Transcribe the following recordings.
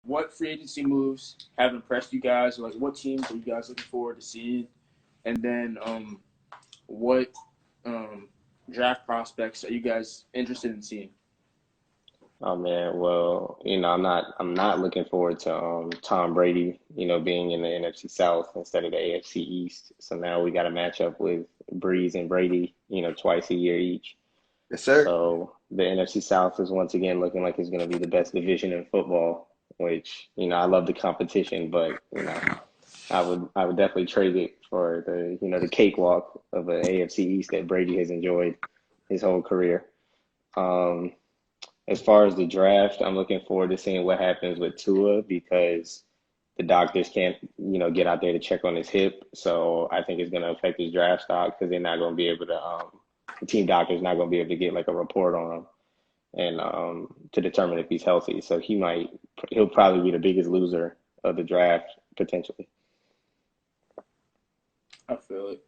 what free agency moves have impressed you guys? Like, what teams are you guys looking forward to seeing? And then, what um, draft prospects are you guys interested in seeing? Oh man, well, I'm not looking forward to Tom Brady, being in the NFC South instead of the AFC East. So now we got to match up with Breeze and Brady, twice a year each. Yes, sir. So the NFC South is once again looking like it's going to be the best division in football, which, I love the competition, but, I would definitely trade it for the cakewalk of an AFC East that Brady has enjoyed his whole career. Um, as far as the draft, I'm looking forward to seeing what happens with Tua because the doctors can't, get out there to check on his hip. So I think it's going to affect his draft stock because they're not going to be able to, the team doctor's not going to be able to get like a report on him and to determine if he's healthy. So he'll probably be the biggest loser of the draft potentially. I feel it.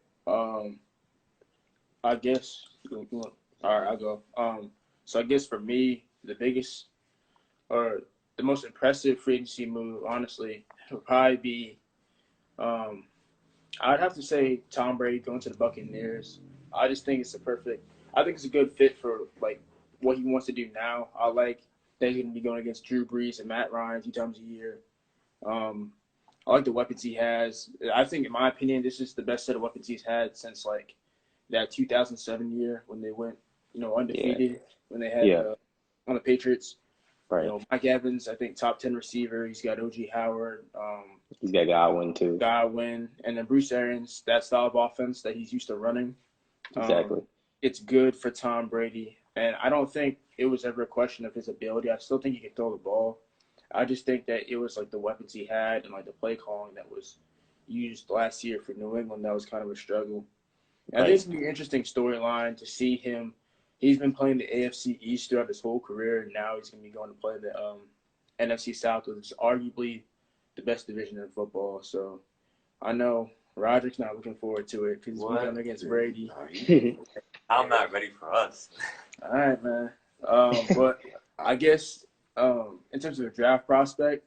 I guess. All right, I'll go. So I guess for me, the biggest or the most impressive free agency move, honestly, would probably be. I'd have to say Tom Brady going to the Buccaneers. I just think it's a perfect. I think it's a good fit for like what he wants to do now. I like that he's going to be going against Drew Brees and Matt Ryan a few times a year. Um, I like the weapons he has. I think, in my opinion, this is the best set of weapons he's had since like that 2007 year when they went, Yeah, undefeated when they had yeah, on the Patriots. right. Mike Evans, I think top 10 receiver. He's got OG Howard, He's got Godwin too. Godwin, and then Bruce Arians. That style of offense that he's used to running. Um, Exactly. it's good for Tom Brady, and I don't think it was ever a question of his ability. I still think he could throw the ball. I just think that it was like the weapons he had and like the play calling that was used last year for New England that was kind of a struggle. And I think Right. it's gonna be an interesting storyline to see him. He's been playing the AFC East throughout his whole career, and now he's gonna be going to play the NFC South, which is arguably the best division in football. So I know Roderick's not looking forward to it because he's been going What? against Brady. I'm not ready for us. All right, man. But I guess in terms of the draft prospect,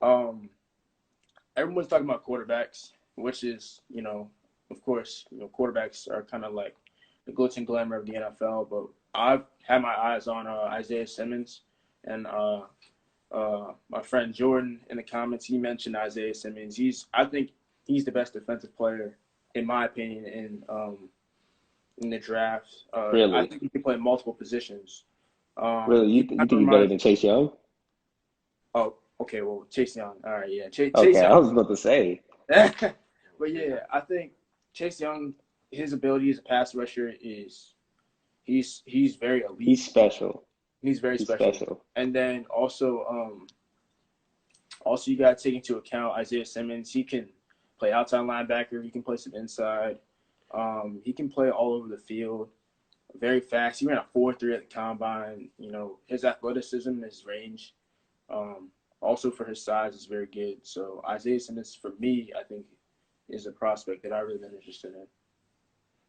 um, everyone's talking about quarterbacks, which is, of course, quarterbacks are kind of like the glitz and glamour of the NFL. But I've had my eyes on Isaiah Simmons, and my friend Jordan in the comments, he mentioned Isaiah Simmons. I think he's the best defensive player, in my opinion, in the draft. I Really? think he can play multiple positions. Really? You, He you kind think of he's better reminds. than Chase Young? Oh, okay. Well, Chase Young. All right, yeah. Chase Okay, I Young. was about to say. But yeah, I think Chase Young, his ability as a pass rusher is he's very elite. He's special. He's very He's special. special. And then also you got to take into account Isaiah Simmons. He can play outside linebacker. He can play some inside. He can play all over the field. Very fast. He ran a 4.3 at the combine. His athleticism, his range, also for his size, is very good. So Isaiah Simmons, for me, I think, is a prospect that I really been interested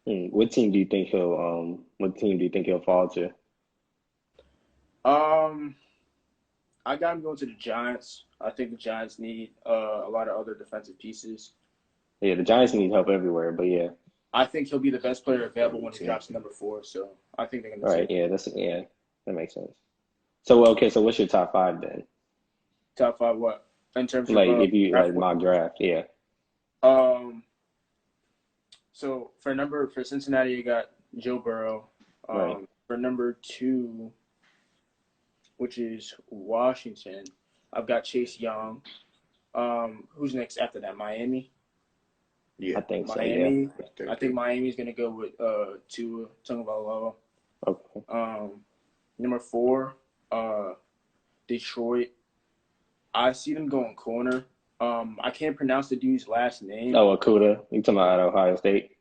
in. What team do you think he'll fall to? Um, I got him going to the Giants. I think the Giants need a lot of other defensive pieces. Yeah, the Giants need help everywhere, but yeah. I think he'll be the best player available when he drops to number 4. So I think they're going All to right, take that makes sense. So okay, so what's your top five then? top 5. What in terms of Like if you draft like order? mock draft, yeah. Um, so for Cincinnati, you got Joe Burrow. Right. For number 2, which is Washington, I've got Chase Young. Who's next after that? Miami. Yeah. I think so, yeah. Miami. I think Miami's gonna go with Tua Tagovailoa. Okay. Number 4, Detroit. I see them going corner. I can't pronounce the dude's last name. Oh, Akuda. You talking about Ohio State?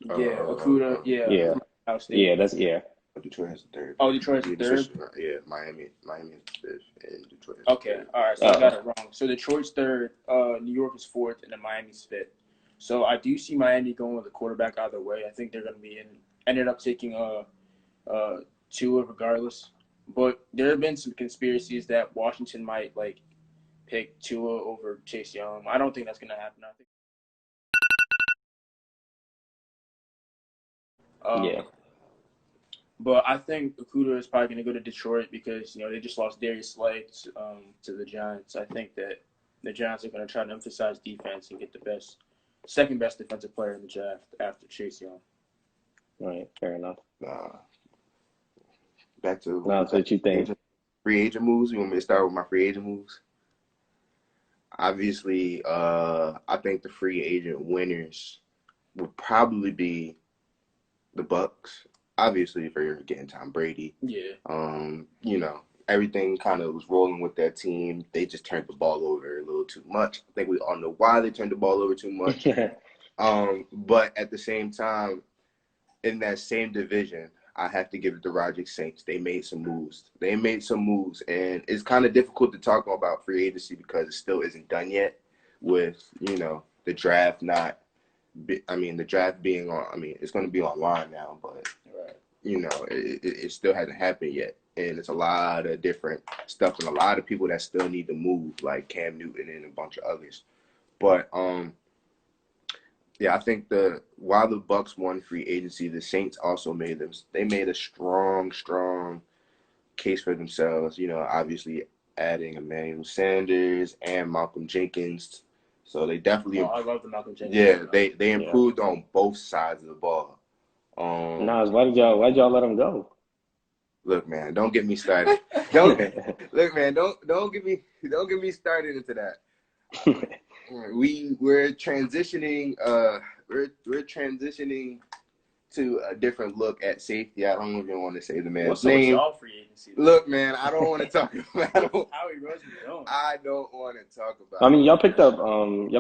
Yeah, Okuda. Yeah, Yeah. from Ohio State. Yeah, yeah. Detroit has the third. Oh, Detroit's the third? Yeah, Miami is fifth, and Detroit is Okay, third. all right. So I got it wrong. So Detroit's third, New York is fourth, and then Miami's fifth. So I do see Miami going with a quarterback either way. I think they're going to be ended up taking Tua regardless. But there have been some conspiracies that Washington might like pick Tua over Chase Young. I don't think that's going to happen. I think. Yeah. But I think Okuda is probably going to go to Detroit because they just lost Darius Slay to the Giants. I think that the Giants are going to try to emphasize defense and get the second best defensive player in the draft after Chase Young. Right. Fair enough. Back to No, that's what you think. free agent moves. You want me to start with my free agent moves? Obviously, I think the free agent winners would probably be the Bucks. Obviously, if you're getting Tom Brady. Yeah. Everything kind of was rolling with that team. They just turned the ball over a little too much. I think we all know why they turned the ball over too much. But at the same time, in that same division, I have to give it to Roger Saints. They made some moves. And it's kind of difficult to talk about free agency because it still isn't done yet with, the draft the draft being on, it's going to be online now, but, it still hasn't happened yet. And it's a lot of different stuff and a lot of people that still need to move, like Cam Newton and a bunch of others. But, I think while the Bucks won free agency, the Saints also made a strong case for themselves. Obviously adding Emmanuel Sanders and Malcolm Jenkins. So they definitely. I love the Malcolm Jenkins. Yeah, they improved on both sides of the ball. Nas, why'd y'all let him go? Look, man, don't get me started. Don't get me started into that. We're transitioning. We're transitioning to a different look at safety. I don't even want to say the man's name. What's y'all free agency? Look, man, I don't want to talk about. Howie Roseman doing? I don't want to talk about. Y'all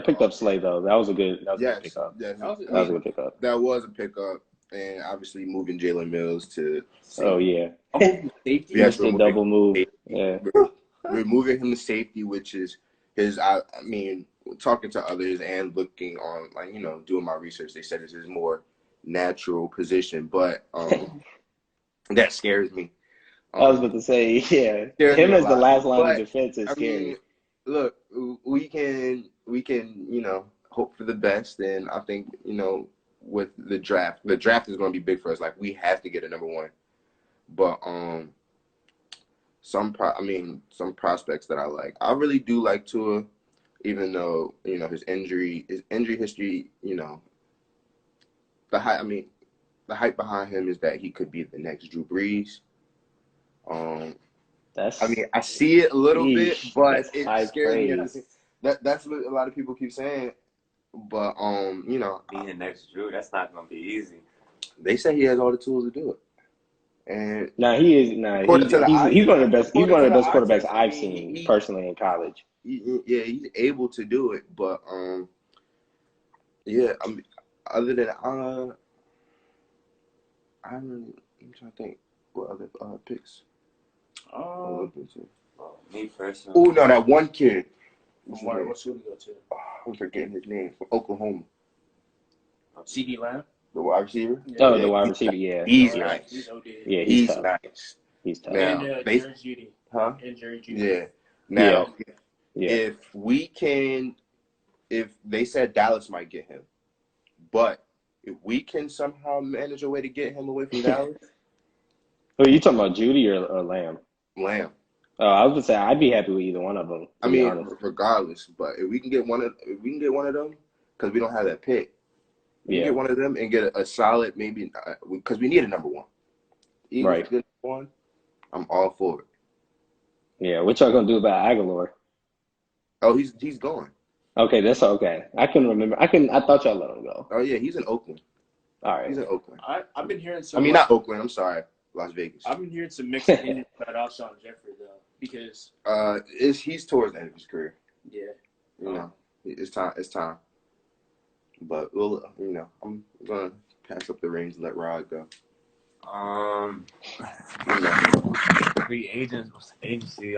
picked up Slay though. That was a good pickup. Yes, that was a good pickup. That was a pickup, and obviously moving Jalen Mills to. Oh yeah. Safety. Yes, the double move. Yeah. We're moving him to safety, which is his. Talking to others and looking on, doing my research, they said it's his more natural position, but that scares me. I was about to say, yeah, him as the last line of defense is scary. Look, we can hope for the best, and I think with the draft is going to be big for us. Like, we have to get a number one, but some prospects that I like. I really do like Tua. Even though, his injury history, the hype behind him is that he could be the next Drew Brees. I see it a little bit, but it scares me. That's what a lot of people keep saying. But, being the next Drew, that's not going to be easy. They say he has all the tools to do it. And he's one of the best. He's one of the best quarterbacks I've seen personally in college. Yeah, he's able to do it, but other than I'm trying to think what other picks. Me personally. Oh no, that one kid. What's who to go to? I'm forgetting his name, from Oklahoma. CeeDee Lamb. The wide receiver. Oh, the wide receiver. Yeah, he's nice. Yeah, he's nice. He's tough. Now, and Jerry Jeudy. Huh? And Jerry Jeudy. Yeah. Now, yeah. If they said Dallas might get him, but if we can somehow manage a way to get him away from Dallas. Who are you talking about, Jeudy or Lamb? Lamb. Oh, I was gonna say I'd be happy with either one of them. Regardless, but if we can get one of them, because we don't have that pick, we can get one of them and get a solid maybe because we need a number one. Even if we get one, I'm all for it. Yeah, what y'all gonna do about Aguilar? Oh, he's gone. Okay, that's okay. I can remember. I thought y'all let him go. Oh yeah, he's in Oakland. All right, he's in Oakland. I've been hearing some. Not Oakland. I'm sorry, Las Vegas. I've been hearing some mixed opinions about Alshon Jeffrey though, because he's towards the end of his career. Yeah, it's time. It's time. But we'll, I'm gonna pass up the reins and let Rod go. Free agency.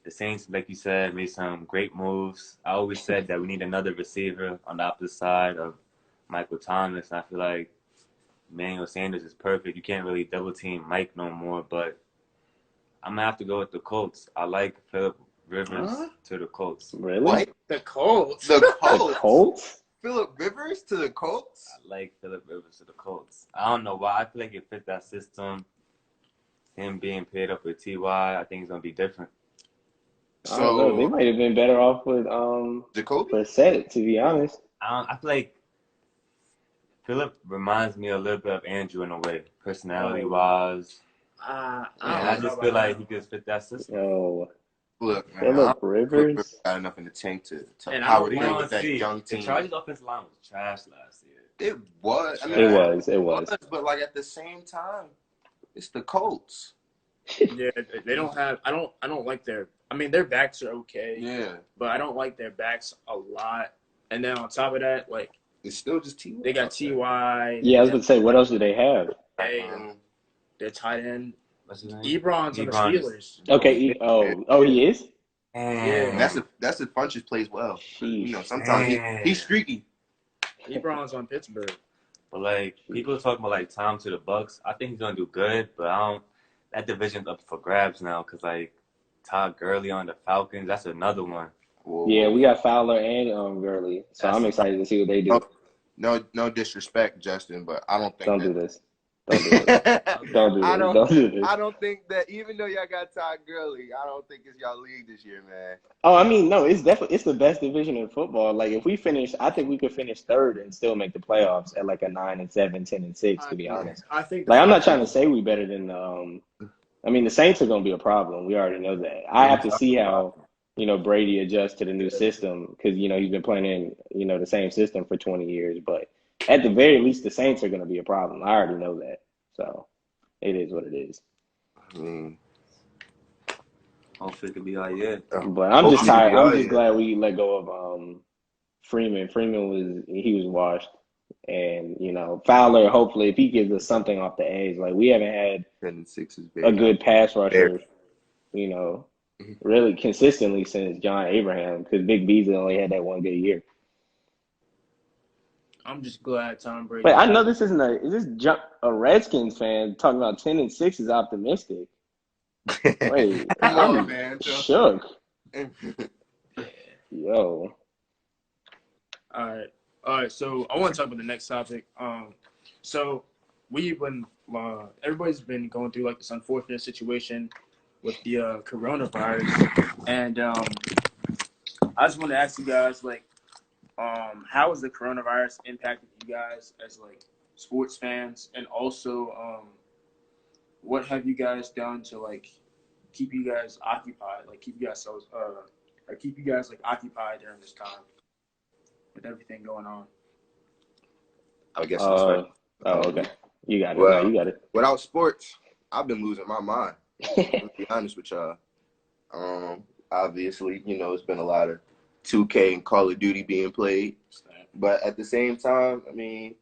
The Saints, like you said, made some great moves. I always said that we need another receiver on the opposite side of Michael Thomas. I feel like Emmanuel Sanders is perfect. You can't really double team Mike no more, but I'm gonna have to go with the Colts. I like Philip Rivers to the Colts. Really? What? The Colts. The The Colts. Colts? Philip Rivers to the Colts? I like Philip Rivers to the Colts. I don't know why. I feel like it fit that system. Him being paired up with Ty, I think it's gonna be different. I don't know. They So might have been better off with Jacoby? Brissett, to be honest. I feel like Philip reminds me a little bit of Andrew in a way, personality wise. I And I just feel like he could fit that system. Yo, Look, man, Philip Philip Rivers. got enough in the tank to And I power don't through want with that young The team. Chargers' offensive line was trash last year. It was. I mean, It was. but like at the same time, it's the Colts. Yeah, they don't have. I don't like their. I mean, their backs are okay, Yeah, but I don't like their backs a lot. And then on top of that, like it's still just T. they got Ty. Yeah, I was going to say, what else do they have? Their tight end What's his name? Ebron's on the Ebron. Steelers. Okay, he is? And That's if Funches plays well. You know, Sheesh. sometimes he's streaky. Ebron's on Pittsburgh. But like people are talking about like Tom to the Bucks. I think he's gonna do good, but I don't. That division's up for grabs now because like Todd Gurley on the Falcons, that's another one. Whoa. Yeah, we got Fowler and Gurley, so I'm excited to see what they do. No disrespect, Justin, but I don't think Don't that. do this. Don't do this. Don't do this. Don't do this. I don't think that even though y'all got Todd Gurley, I don't think it's y'all league this year, man. Oh, I mean, no, it's the best division in football. Like if we finish, I think we could finish third and still make the playoffs at like a 9-7, 10-6. To be honest, I think. like I'm not trying to say we better than I mean, the Saints are going to be a problem. We already know that. I have to see how Brady adjusts to the new system because he's been playing in the same system for 20 years. But at the very least, the Saints are going to be a problem. I already know that. So it is what it is. Hopefully it could be all year. But I'm just tired. I'm just glad we let go of Freeman. Freeman was washed. And, Fowler, hopefully, if he gives us something off the edge, like we haven't had 10-6 is big. a good pass rusher, really consistently since John Abraham, because Vic Beasley only had that one good year. I'm just glad Tom Brady. But I know this isn't a Redskins fan talking about 10-6 is optimistic. Wait, I'm man, shook. Yo. All right. So I want to talk about the next topic. So everybody's been going through like this unfortunate situation with the coronavirus, and I just want to ask you guys like, how has the coronavirus impacted you guys as like sports fans, and also what have you guys done to like keep you guys occupied, like keep you guys occupied during this time with everything going on? I guess I'll start. Okay. You got it. Well, you got it. Without sports, I've been losing my mind. To be honest with y'all. Obviously, it's been a lot of 2K and Call of Duty being played. But at the same time, I mean,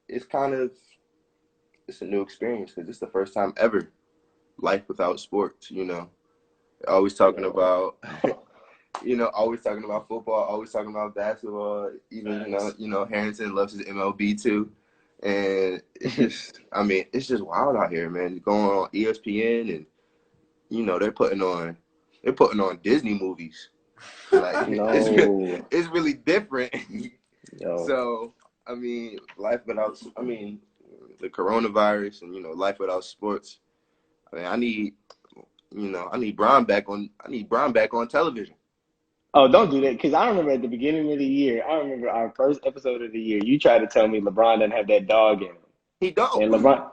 it's a new experience because it's the first time ever life without sports, Always talking about, always talking about football, always talking about basketball. Even, Harrington loves his MLB too. And it's just, it's just wild out here, man. Going on ESPN and, they're putting on Disney movies. Like, No. it's really different. Yo. So, life without, the coronavirus and, life without sports. I need Bron back on television. Oh, don't do that, because I remember at the beginning of the year, I remember our first episode of the year, you tried to tell me LeBron doesn't have that dog in him. He don't. And LeBron,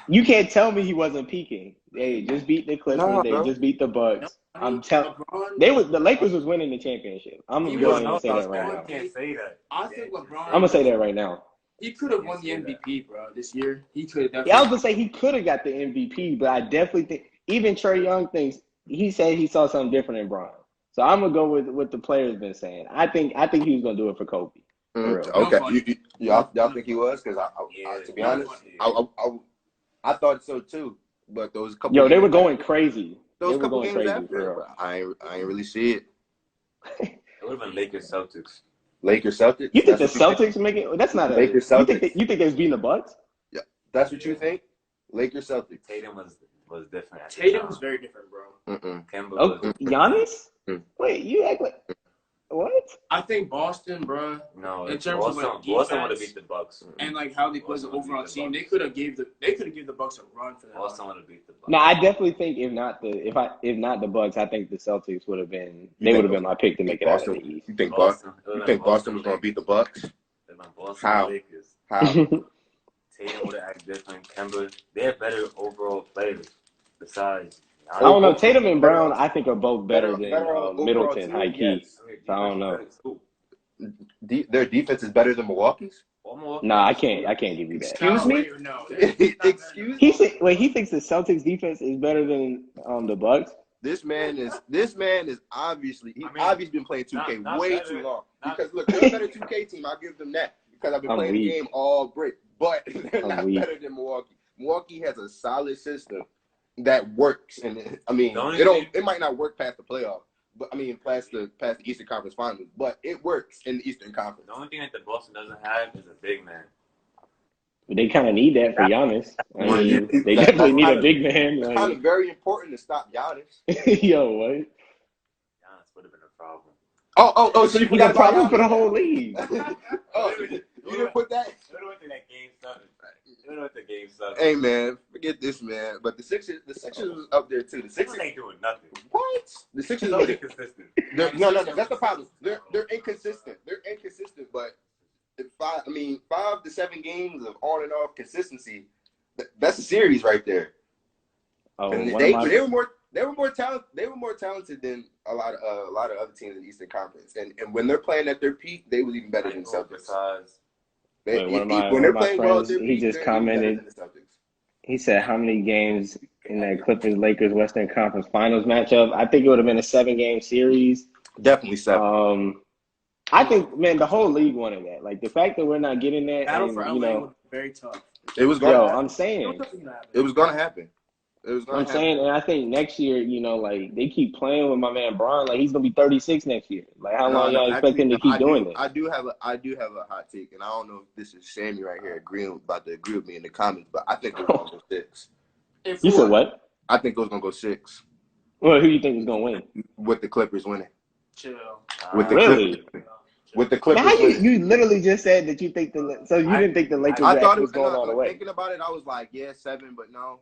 you can't tell me he wasn't peaking. They just beat the Clippers. They just beat the Bucks. I'm telling the Lakers was winning the championship. I'm going to say that right now. Can't say that. I think LeBron. I'm gonna say that right now. He could have won the MVP, bro, this year. He could have definitely. Yeah, I was gonna say he could have got the MVP, but I definitely think even Trae Young thinks he said he saw something different in Bron. So I'm gonna go with what the players been saying. I think he was gonna do it for Kobe. For real. Okay, y'all think he was? Because to be honest, I thought so too. But those couple. Yo, they were going crazy. Those they were couple going games crazy after, for real. I ain't really see it. It would have been Lakers Celtics. Lakers Celtics. You think the That's what Celtics make it? That's not a. Lakers You think Celtics. you think they're beating the Bucks? Yeah, that's what you think. Lakers Celtics. Tatum was different. At the Tatum time. was very different, bro. Kemba Oh, was Giannis? Mm. Wait, you act like what? I think Boston, bro, no. in terms of, like, Boston would have defense, beat the Bucks. and like how they play as an Boston overall beat the team, Bucks. they could have gave the Bucks a run for that. Boston would have beat the Bucks. No, I definitely think if not the Bucks, I think the Celtics would have been. They would have been my pick to make it out of the East. You think Boston? You think Boston was going to beat the Bucks? Boston How? Lakers. How? Tatum would have acted different. Kemba, they have better overall players besides. I don't know. Tatum and Brown, I think, are both better than overall Middleton, team, high key. yes. So I don't know. Their defense is better than Milwaukee's? Nah, I can't give you that. Excuse me? No, Excuse He me? thinks the Celtics defense is better than the Bucks. This man is obviously obviously been playing 2K not way better. too long. Not- Because look, they're a better 2K team. I'll give them that because I've been I'm playing the weak. game all break. But they're I'm not weak. better than Milwaukee. Milwaukee has a solid system that works, and I mean, The only it thing- might not work past the playoff, but I mean past the Eastern Conference Finals, but it works in the Eastern Conference. The only thing that the Boston doesn't have is a big man. But they kind of need that for Giannis. I Well, mean, it- they that- definitely that's need kind a of- big man. It's Like, kind of very important to stop Giannis. yo, what? Giannis would have been a problem. Oh, so you You forgot got problems about for the Giannis? whole league. Oh, you didn't put that? It would have went to that game 7. It would have went to game 7. Hey man, forget this man. But the Sixers was up there too. The Sixers Sixers, ain't doing nothing. what? The Sixers, It's only consistent. no. That's the problem. They're inconsistent. But if 5 to 7 games of on and off consistency, that's a series right there. Oh, And one of my- they were more talented. They were more talented than a lot of other teams in the Eastern Conference. And when they're playing at their peak, they was even better than Celtics. Besides, Wait, one of my When they're friends, playing well at their he peak, just they're even better commented. than the Celtics. He said, how many games in that Clippers-Lakers Western Conference Finals matchup? I think it would have been a 7-game series. Definitely 7. I think, man, the whole league wanted that. Like, the fact that we're not getting that, Battle and, for LA you know, would be very tough. It was yo, going. I'm saying, It was going to happen. It was going I'm to happen. saying, and I think next year, you know, like, they keep playing with my man Bron. Like, he's going to be 36 next year. Like, how long y'all expect him to keep doing this? I do have a hot take, and I don't know if this is Sammy right here about to agree with me in the comments, but I think it was gonna go 6. You said what? I think it was gonna go 6 Well, who you think is going to win? with the Clippers winning. Chill. With the Really? Clippers, with the Clippers Now, winning. you literally just said that you think so you didn't think the Lakers I thought it was was going all the way. Thinking about it, I was like, yeah, 7, but no,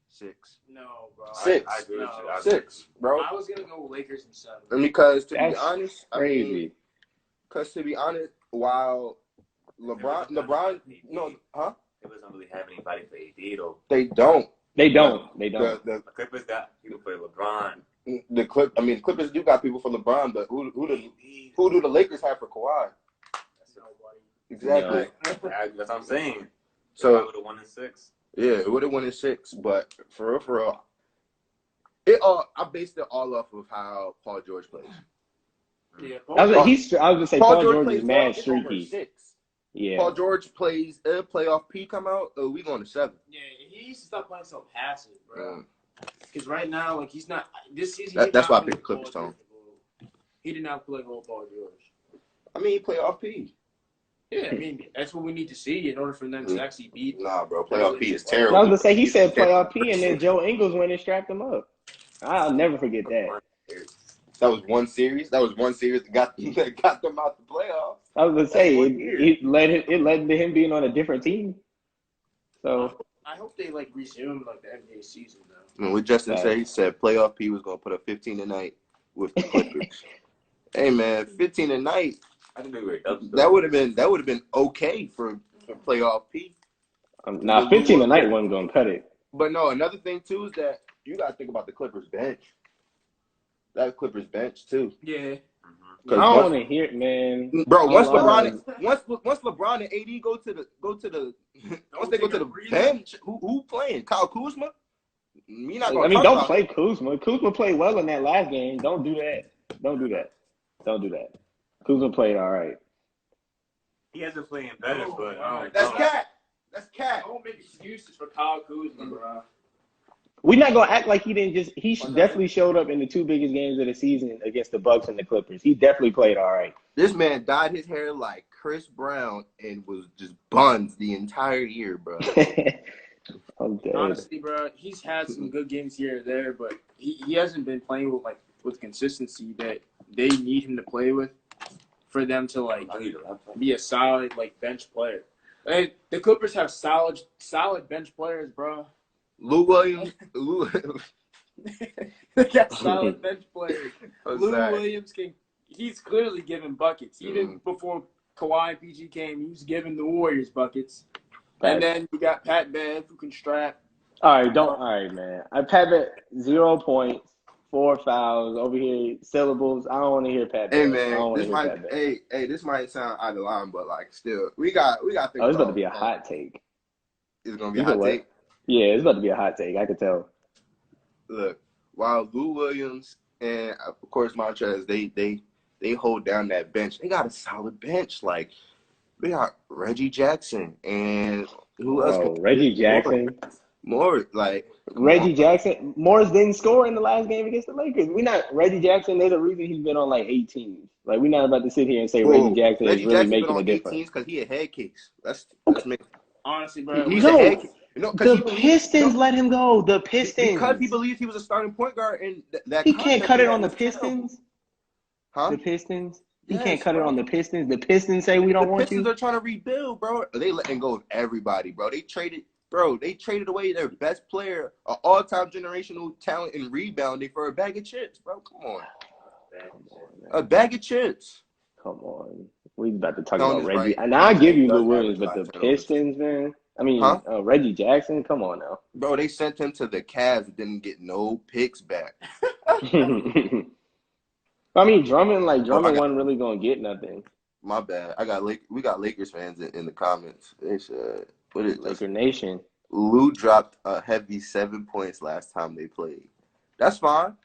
6. No, bro. 6. I agree with you. I agree. 6, bro. I was gonna go with Lakers in 7. And because to That's be honest, crazy. while LeBron, no, huh? Clippers don't really have anybody for AD though. They don't. They don't. They don't. The Clippers got people for LeBron. Clippers do got people for LeBron, but who do the Lakers have for Kawhi? That's nobody. Exactly. That's what I'm saying. So I would have won in 6. yeah, it would have won in 6, but for real, I based it all off of how Paul George plays. Yeah, I was gonna say Paul George plays is mad well, it's over streaky. 6. Yeah. Paul George plays playoff P come out. We going to 7. Yeah, he needs to stop playing so passive, bro. Mm. Because right now, like he's not this season. That's why I picked Clippers, Tom. He did not play well, Paul George. I mean, playoff P. Yeah, I mean that's what we need to see in order for them to actually beat. Nah, bro, playoff P is I terrible. was gonna say he said playoff P, and then Joe Ingles went and strapped him up. I'll never forget that. That was one series. That got them out the playoffs. I was gonna say One year. it led to him being on a different team. So I hope they like resume like the NBA season though. And what Justin said, he said playoff P was gonna put up 15 tonight with the Clippers. Hey man, 15 tonight. I think they were up. That would have been okay for playoff P. now 15 tonight wasn't gonna cut it. But no, another thing too is that you gotta think about the Clippers bench. That Clippers bench too. Yeah. I don't want to hear it, man. Bro, once All I LeBron and AD go to the once they go to the bench, who playing? Kyle Kuzma? Me not gonna I mean, talk don't about play Kuzma. Kuzma played well in that last game. Don't do that. Don't do that. Kuzma played all right. He hasn't played better, but That's cat. That's cat. Don't make excuses for Kyle Kuzma, bro. We're not gonna act like he didn't he definitely showed up in the 2 biggest games of the season against the Bucks and the Clippers. He definitely played all right. This man dyed his hair like Chris Brown and was just buns the entire year, bro. I'm dead. Honestly, bro, he's had some good games here and there, but he hasn't been playing with consistency that they need him to play with for them to be a solid bench player. The Clippers have solid bench players, bro. Lou Williams. They got solid bench players. I'm Lou sorry. Williams he's clearly giving buckets. Even before Kawhi and PG came, he was giving the Warriors buckets. And then you got Pat Bev who can strap. All right, man. Pat Bev, 0 points, 4 fouls over here, syllables. I don't want to hear Pat Bev. Hey man, this might sound out of line, but still, we got to think it's about to be a hot take. It's gonna be a hot take. Yeah, it's about to be a hot take. I could tell. Look, while Lou Williams and of course Montrez, they hold down that bench. They got a solid bench. They got Reggie Jackson and who else? Reggie Jackson. More Reggie Jackson. Morris didn't score in the last game against the Lakers. Reggie Jackson. There's a reason he's been on 18. We're not about to sit here and say Reggie Jackson is really making a difference. Because he a head case. Let's make. Honestly, bro. He's a head case. The Pistons let him go. The Pistons. Because he believes he was a starting point guard and that he can't cut it on the Pistons. Huh? The Pistons. He can't cut it on the Pistons. The Pistons say we don't want you. The Pistons are trying to rebuild, bro. They letting go of everybody, bro. They traded away their best player, an all-time generational talent in rebounding for a bag of chips, bro. Come on. A bag of chips. Come on. We about to talk about Reggie. And I give you Lou Williams, but the Pistons, man. Reggie Jackson, come on now. Bro, they sent him to the Cavs and didn't get no picks back. Drummond wasn't really gonna get nothing. My bad. We got Lakers fans in the comments. They said, Laker Nation. Lou dropped a heavy 7 points last time they played. That's fine.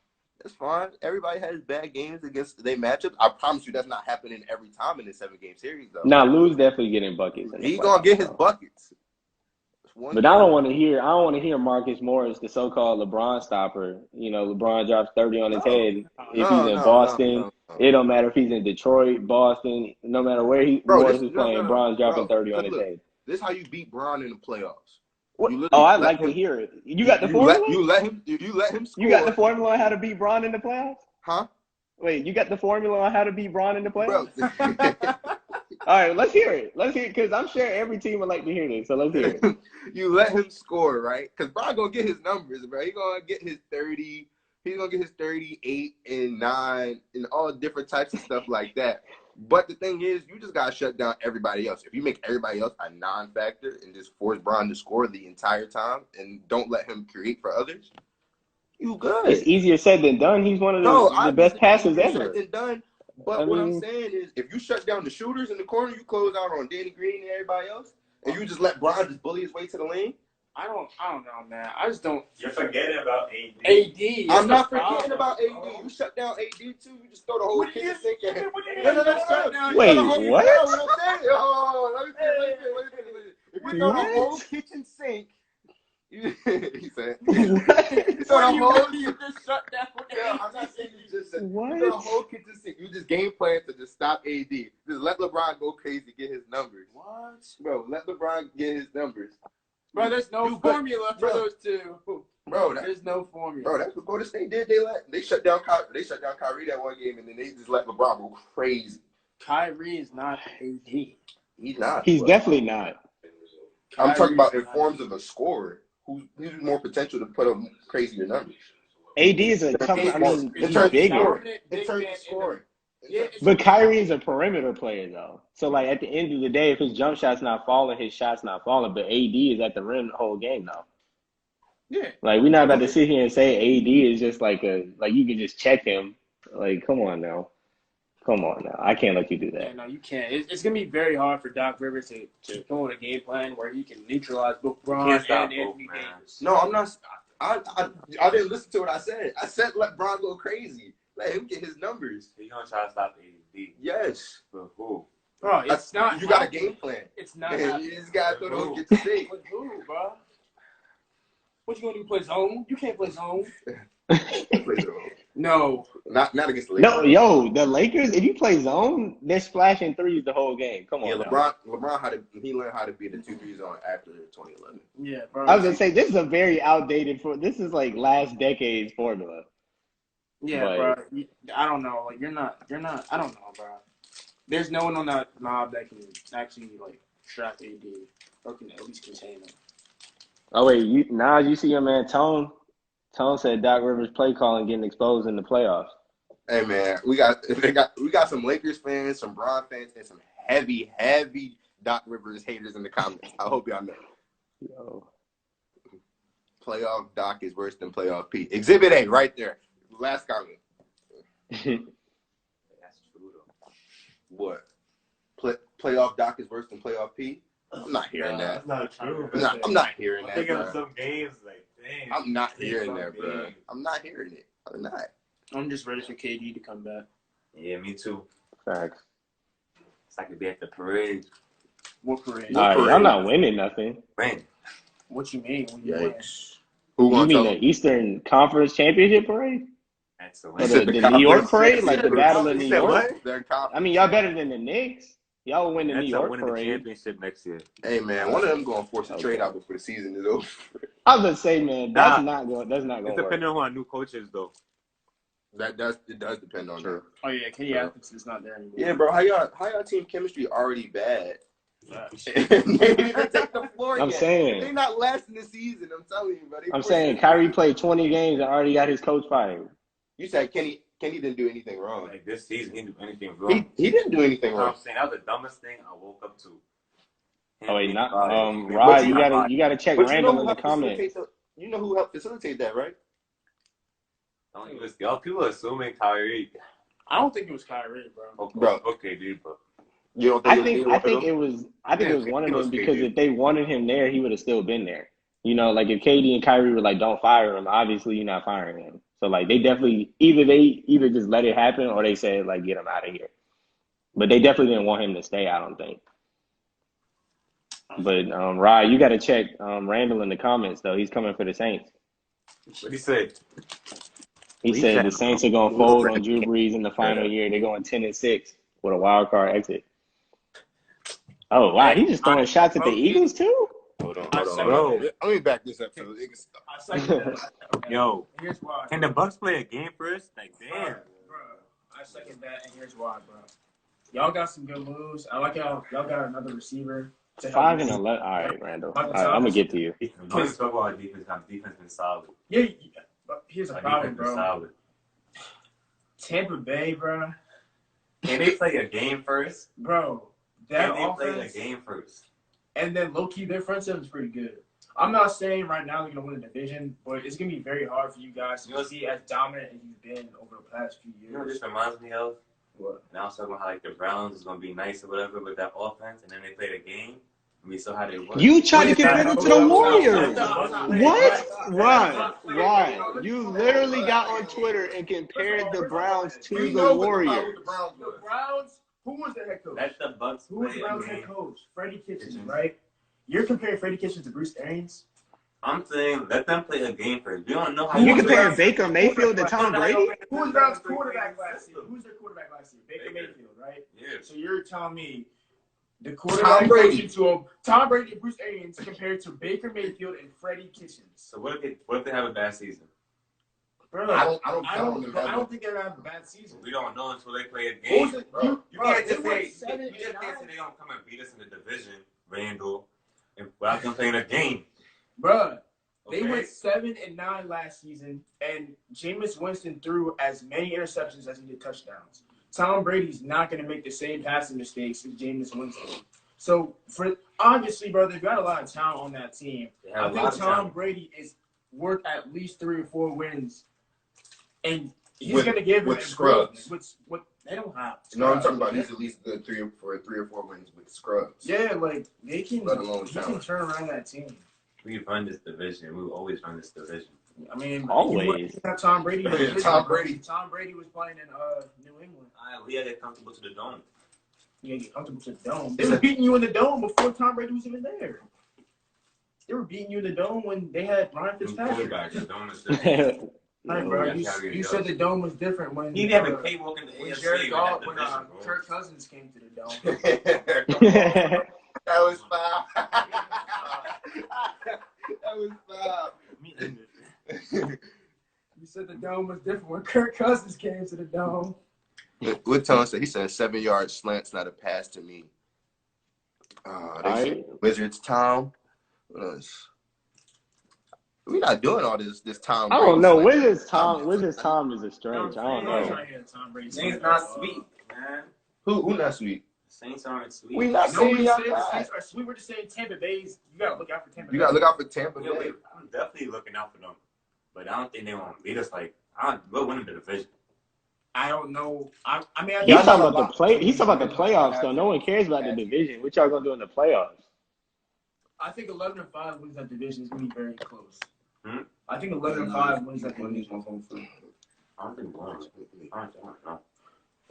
That's fine. Everybody has bad games against their matchups. I promise you that's not happening every time in this 7-game series, though. Nah, Lou's definitely getting buckets. He's gonna get his buckets. But I don't want to hear Marcus Morris, the so-called LeBron stopper. LeBron drops 30 on his head. If he's in Boston, it don't matter if he's in Detroit, Boston, no matter where Morris is playing, Bron's dropping 30 on his head. This is how you beat Bron in the playoffs. I'd like to hear it. You got the formula? You let him score. You got the formula on how to beat Bron in the playoffs? Huh? Wait, you got the formula on how to beat Bron in the playoffs? Bro. All right, let's hear it. Because I'm sure every team would like to hear this. So let's hear it. You let him score, right? Because Bron gonna get his numbers, bro. He's gonna get his 30. He's gonna get his 38 and 9 and all different types of stuff like that. But the thing is, you just gotta shut down everybody else. If you make everybody else a non-factor and just force Bron to score the entire time and don't let him create for others, you good. It's easier said than done. He's one of the best passers ever. Said than done. But what I'm saying is, if you shut down the shooters in the corner, you close out on Danny Green and everybody else, and you just let Bron just bully his way to the lane. I don't know, man. I just don't. You're forgetting about AD. AD. I'm not forgetting about AD. You shut down AD too. You just throw the whole kitchen sink in. No. Wait, what? Let me finish. If you throw the whole kitchen sink, he said. You throw the whole. You just shut down. I'm not saying you just said. What? You throw the whole kitchen sink. You just game plan to just stop AD. Just let LeBron go crazy, get his numbers. What? Bro, let LeBron get his numbers. Bro, there's no formula for those two. Bro, there's no formula. Bro, that's what Golden State did. They shut down Kyrie that one game, and then they just let LeBron go crazy. Kyrie is not AD. He's not. He's definitely not. I'm talking about in forms of a scorer who's more potential to put up crazier numbers. AD is he's bigger. In terms of scoring. Yeah, but Kyrie is a perimeter player, though. So, at the end of the day, if his jump shot's not falling, his shot's not falling. But AD is at the rim the whole game, though. Yeah. We're not about to sit here and say AD is just you can just check him. Come on now. I can't let you do that. Yeah, no, you can't. It's going to be very hard for Doc Rivers to come with a game plan where he can neutralize both Bron and Anthony Davis. No, I'm not. I didn't listen to what I said. I said let Bron go crazy. Let him get his numbers. You're going to try to stop AD. Yes. But who? Bro, it's not. You got a game plan. It's not. You just got to throw the whole get to see. With who, bro? What you going to do, play zone? You can't play zone. No. Not against the Lakers. No, yo, the Lakers. If you play zone, they're splashing threes the whole game. Come on. Yeah, now. LeBron he learned how to be the 2-3 zone after 2011. Yeah, bro. I was gonna say this is a very outdated this is like last decade's formula. Yeah, but, bro. I don't know. Like you're not. I don't know, bro. There's no one on that mob that can actually like trap AD or can at least contain him. Oh wait, you see your man Tone? Tone said Doc Rivers play calling getting exposed in the playoffs. Hey man, we got some Lakers fans, some Bron fans, and some heavy Doc Rivers haters in the comments. I hope y'all know. Yo. Playoff Doc is worse than playoff P. Exhibit A, right there. Last comment. That's true though. What? Playoff Doc is worse than playoff P? I'm not hearing that. That's not true. I'm not hearing I'm that. thinking Bro. of some games like, dang. I'm not hearing that, bro. I'm not hearing it. I'm not. I'm just ready for KD to come back. Yeah, me too. Facts. It's like to be at the parade. What parade? All right, y'all not winning nothing. Man, What you mean? When you win? Yikes. Who You won? mean the Eastern Conference Championship parade? that's a Or win. the New York parade, like the Battle of New You said York? what? They're in conference. I mean, y'all better than the Knicks. Y'all will win the New That's York winning the parade. championship next year. Hey man, one of them going to force a Okay. trade out before the season is over. I was gonna say, man, that's Nah. not going. That's not It's going to work. depending on who our new coach is, though. It does depend on True. Oh yeah, Kenny Bro. Atkinson is not there anymore. that. Yeah, bro. How y'all team chemistry already bad? Facts. They didn't even take the floor I'm yet. saying. They're not lasting the season. I'm telling you, buddy. I'm saying Kyrie played 20 games and already got his coach fired. You said Kenny didn't do anything wrong. Like this season, he didn't do anything wrong. He didn't do anything You know what wrong. I'm saying? That was the dumbest thing I woke up to. Oh wait, not But Rod. you- You gotta check But you know Randall who in the helped comments. facilitate that, right? don't even, y'all people assuming Kyrie. I don't think it was Kyrie, bro. Okay, Bro. okay, dude, but You don't I think? think it was one of them because if they wanted him there, he would have still been there. You know, like if KD and Kyrie were like, "Don't fire him," obviously you're not firing him. So like they definitely either just let it happen or they said like get him out of here. But they definitely didn't want him to stay. I don't think. But Rod, you got to check Randall in the comments though. He's coming for the Saints. what he said? He He said said- the Saints are going to fold on Drew Brees in the final year. They're going 10-6 with a wild card exit. Oh wow, he's just throwing shots at the Eagles too. Hold on. Bro. Let me back this up so they can stop. I second that. Yo, Here's why. can the Bucks play a game first? Like, damn. Bro, I second that, and here's why, bro. Y'all got some good moves. I like y'all. Y'all got another receiver. To help 5 you. and 11. All right, Randall. All right, I'm gonna get to you. When we talk about defense, defense been solid. Yeah, but here's a Our problem, defense been bro. solid. Tampa Bay, bro. Can they play a game first? Bro, that Can they play a offense, game first? and then low key, their front seven is pretty good. I'm not saying right now they're gonna win the division, but it's gonna be very hard for you guys to be as dominant as you've been over the past few You know what years. this reminds me of? What? And I was talking about how like the Browns is gonna be nice or whatever with that offense, and then they play the game, and we saw how they won. You try to compare them to the Warriors. What? What? Ryan, you literally got on Twitter and compared the Browns to We the know what Warriors. the Browns The were. Browns. Who was the head coach? Let the Bucks Who was play the a Browns head game. coach? Freddie Kitchens, right? You're comparing Freddie Kitchens to Bruce Arians? I'm saying let them play a game first. We don't know how You was comparing the- Baker Mayfield to Tom Brady? Who was Browns quarterback last year? Who's their quarterback last year? Baker Mayfield, right? Yeah. So you're telling me the quarterback Tom Brady. coaching to him, Tom Brady and Bruce Arians compared to Baker Mayfield and Freddie Kitchens. So what if they have a bad season? Bro, I don't I count don't, them bro, I having- don't think they're gonna have a bad season. We don't know until they play a What game. was it? bro. You can't just they went say 7 you just and can't say 9. they're gonna come and beat us in the division, Randall, and without them playing a game. Bruh, they Okay? went 7 and 9 last season, and Jameis Winston threw as many interceptions as he did touchdowns. Tom Brady's not going to make the same passing mistakes as Jameis Winston. So, obviously, bro, they've got a lot of talent on that team. They I have a think lot of Tom talent. Brady is worth at least 3 or 4 wins, and he's With- going to give him with scrubs. What they don't have. No, I'm scrubs. talking about he's at least good 3 or 4 wins with scrubs. Yeah, like they can. Let alone He can talent. turn around that team. We run this division. We will always run this division. I mean, Always. you have Tom Brady. Tom Brady. Tom Brady was playing in New England. We gotta get comfortable to the dome. You gotta get comfortable to the dome. They were beating you in the dome before Tom Brady was even there. They were beating you in the dome when they had Ryan New Fitzpatrick. quarterbacks, the dome is different. Hey, bro, Yeah, you said the dome was different when he didn't have a K-Walk in the when AFC Jared with that Goff, when division, bro. Kirk Cousins came to the dome. Come on. That was foul. That was foul. You said the dome was different when Kirk Cousins came to the dome. What Tone said? He said 7-yard slant's not a pass to me. They say Wizards Tom. We're not doing all this Tom. I don't know. Brady Wizards Tom is a stretch. I don't know. Saints not sweet, man. Who not sweet? Saints aren't sweet. We not Nobody saying y'all said the not. Saints are sweet. We're just saying Tampa Bay's. You gotta look out for Tampa Bay. You gotta look out for Tampa Yeah, Bay. I'm definitely looking out for them, but I don't think they won't beat us. Like, we'll win the division. I don't know. I mean, He's talking about the play. He's talking about the playoffs, though. No one cares about the division. What y'all gonna do in the playoffs? I think 11-5 wins that division is gonna be very close. Hmm? I think 11-5 wins that division. I don't think one. I don't know.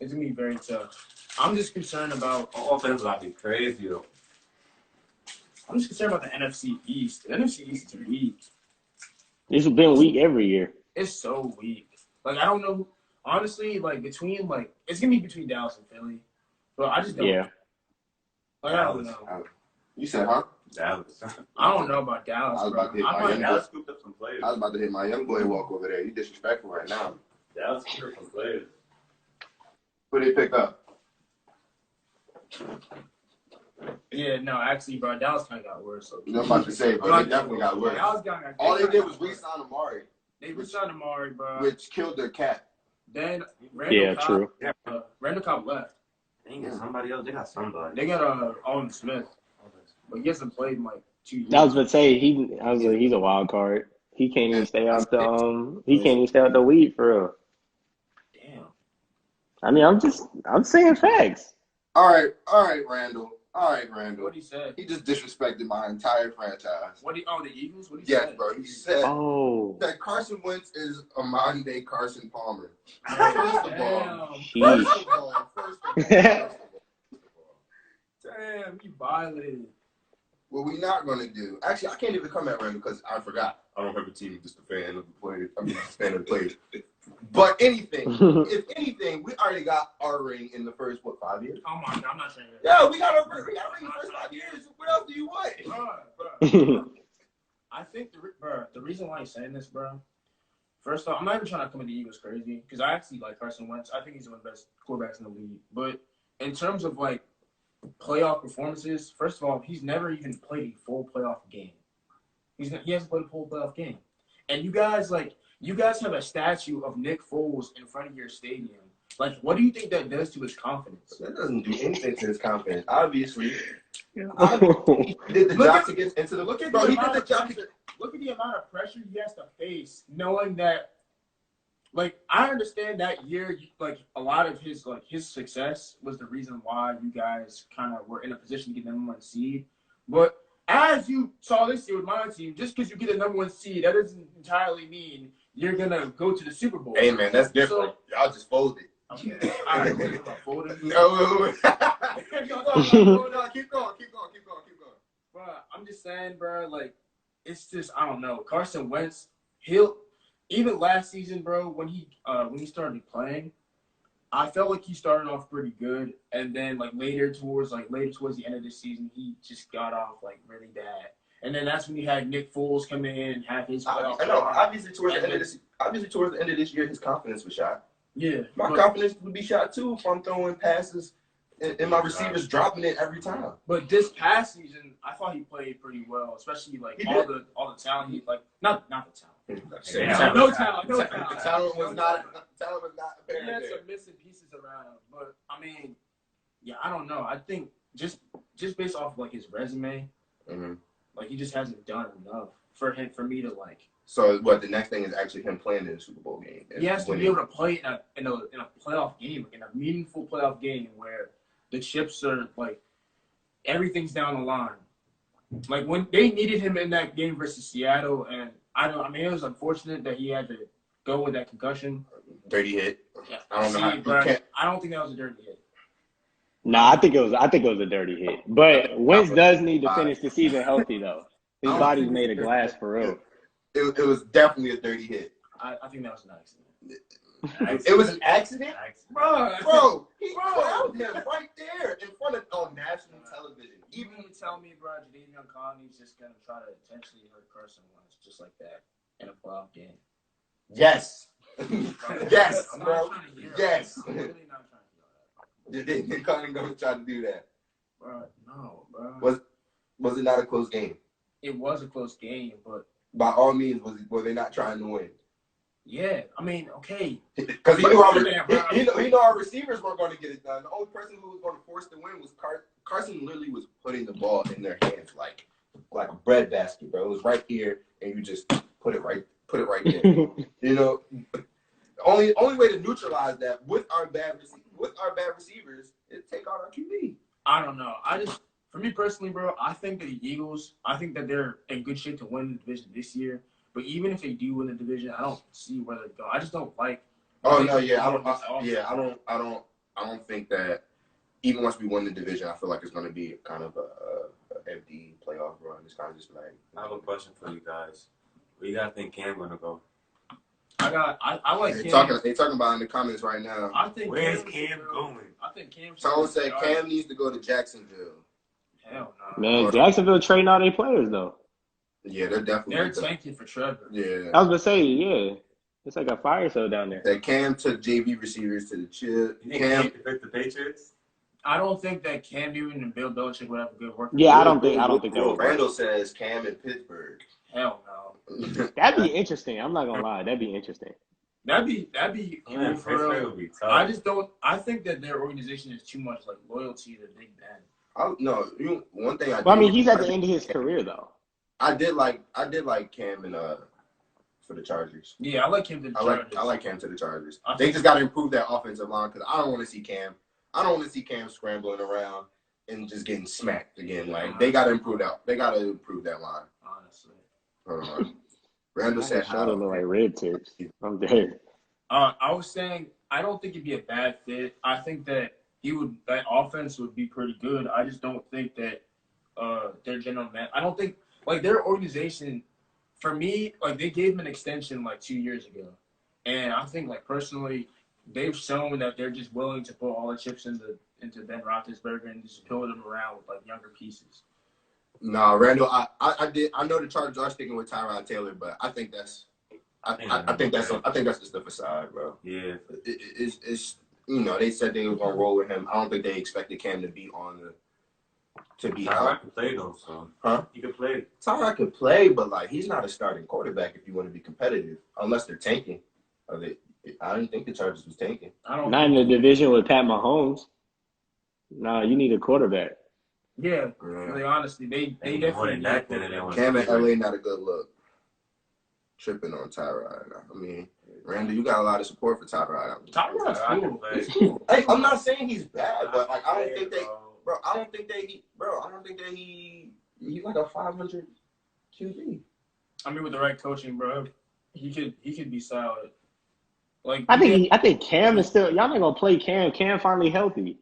It's gonna be very tough. I'm just concerned about. Offense about to be crazy though. I'm just concerned about the NFC East. The NFC East is weak. It's been weak every year. It's so weak. Like I don't know. Honestly, like between it's gonna be between Dallas and Philly, but I just don't. Yeah. Like, I don't know. You said, huh? Dallas. I don't know about Dallas. I was about to hit I'm my like, young Dallas scooped up some players. I was about to hit my young boy walk over there. You disrespectful right now. Dallas scooped up some players. Who they pick up? yeah, no, actually, bro, Dallas kind of got worse. So. I'm about to say, but they definitely got worse. Dallas got All they did was re-sign Amari, They re-signed Amari, bro. which killed their cap. Then Randall Yeah, Cobb, true. Randall Cobb left. They ain't got somebody else. They got somebody. They got Alden Smith, but he hasn't played in like 2 years. I was gonna say he's a wild card. He can't even stay out the weed for real. Damn. I mean, I'm saying facts. All right, Randall. All right, Randall. What he said? He just disrespected my entire franchise. The Eagles? What he Yes, said? bro. He said that Carson Wentz is a modern day Carson Palmer. Damn. First of all. Damn, he violated. What we not gonna do? Actually, I can't even come at Randall because I forgot. I don't have a team, just a fan of the players. I mean, just a fan of the players. But if anything, we already got our ring in the first 5 years? Oh my God, I'm not saying that. Yeah, we got our ring in the first 5 years. What else do you want? Bro. I think the reason why he's saying this, bro. First off, I'm not even trying to come at the Eagles crazy because I actually like Carson Wentz. I think he's one of the best quarterbacks in the league. But in terms of like playoff performances, first of all, he's never even played a full playoff game. He hasn't played a full playoff game. And you guys have a statue of Nick Foles in front of your stadium. Like, what do you think that does to his confidence? That doesn't do anything to his confidence. Obviously, he did the job to get into the look at. Bro, he did the job. Look at the amount of pressure he has to face, knowing that. Like, I understand that year, like a lot of his success was the reason why you guys kind of were in a position to get the number 1 seed. But as you saw this year with my team, just because you get a number 1 seed, that doesn't entirely mean you're gonna go to the Super Bowl. Hey man, that's different. Y'all just folded. Okay. All right, what about folding? No. Keep going. But I'm just saying, bro. Like, it's just I don't know. Carson Wentz, even last season, bro, when he started playing, I felt like he started off pretty good, and then later towards the end of the season, he just got off really bad. And then that's when you had Nick Foles come in and have his playoff. I know. Obviously, towards the end of this year, his confidence was shot. Yeah, my confidence would be shot too if I'm throwing passes and my receivers dropping it every time. But this past season, I thought he played pretty well, especially all the talent he not the talent. No talent. The talent was not apparent. He had some missing pieces around, but I mean, yeah, I don't know. I think just based off his resume, he just hasn't done enough for me to like. So what? The next thing is actually him playing in the Super Bowl game. He has to be able to play in a playoff game, in a meaningful playoff game where the chips are everything's down the line. Like when they needed him in that game versus Seattle, and it was unfortunate that he had to go with that concussion. Dirty hit. Yeah. I don't know. I don't think that was a dirty hit. No, I think it was a dirty hit. But Wentz does need to finish the season healthy though. His body's made of glass for real. It was definitely a dirty hit. I think that was an accident. It was an accident? Bro, He clowned him right there in front of on national television. even when you tell me, bro, Jadeveon Clowney's just gonna try to intentionally hurt Carson Wentz just like that in a playoff game. Yes. Yes, I'm not bro. trying to hear Yes. that. I'm really not trying to hear that. Did they Clowney gonna try to do that? Bro, no, bro. Was it not a close game? It was a close game, but By all means, were they not trying to win? yeah, I mean, okay. Because he knew our receivers weren't going to get it done. The only person who was going to force the win was Carson. Literally was putting the ball in their hands like a bread basket, bro. It was right here, and you just put it right there. You know, only way to neutralize that with our bad receivers is take out our QB. I don't know. For me personally, bro, I think that the Eagles, I think that they're in good shape to win the division this year. But even if they do win the division, I don't see where they go. I just don't like. Oh no, yeah, I don't think that even once we win the division, I feel like it's going to be kind of a empty playoff run. It's kind of just like. I have a question for you guys. Where you guys think Cam gonna go? I like They Cam. talking about it in the comments right now. I think Where's Cam going? I think Cam. Someone said Cam needs to go to Jacksonville. Hell no. Man, Jacksonville trading all their players though. Yeah, they're definitely. They're tanking for Trevor. Yeah. I was gonna say, yeah, it's like a fire sale down there. That Cam took JV receivers to the chip. You think Cam can fit the Patriots? I don't think that Cam Newton and Bill Belichick would have a good work. Yeah, I don't think that would work. Randall says Cam in Pittsburgh. Hell no. That'd be interesting. I'm not gonna lie, that'd be interesting. That'd be cool Yeah, for Pittsburgh real. would be tough. I just don't. I think that their organization is too much like loyalty to Big Ben. One thing Well, I mean, he's at the end of his career though. I did like Cam in for the Chargers. Yeah, I like him to the Chargers. I like Cam to the Chargers. I They think- just got to improve that offensive line because I don't want to see Cam. I don't want to see Cam scrambling around and just getting smacked again. Like they got to improve that. They got to improve that line. Honestly. Hold on. Randall said, I don't look like red tips. I'm dead. I was saying I don't think it'd be a bad fit. I think that that offense would be pretty good. I just don't think that their general man. I don't think like their organization. For me, like they gave him an extension like 2 years ago, and I think like personally, they've shown that they're just willing to put all the chips into Ben Roethlisberger and just build him around with like younger pieces. No, Randall. I know the Chargers are sticking with Tyrod Taylor, but I think that's just the facade, bro. Yeah. It's they said they were gonna roll with him. I don't think they expected Cam to be Tyrod out. can play though, so Huh? he can play. Tyrod can play, but like he's not a starting quarterback if you want to be competitive, unless they're tanking. I didn't think the Chargers was tanking. I don't. Not in the division with Pat Mahomes. No, you need a quarterback. Yeah, really, honestly, they definitely more than that. Then they want Cam in LA not a good look. Tripping on Tyrod. I mean, Randy, you got a lot of support for Tyrod. Tyrod's Tyrod cool. can He's play. cool. Hey, I'm not saying he's bad, but like I don't think that he's like a 500 QB. I mean, with the right coaching, bro, he could be solid. Like I think Cam is still. Y'all not gonna play Cam. Cam finally healthy.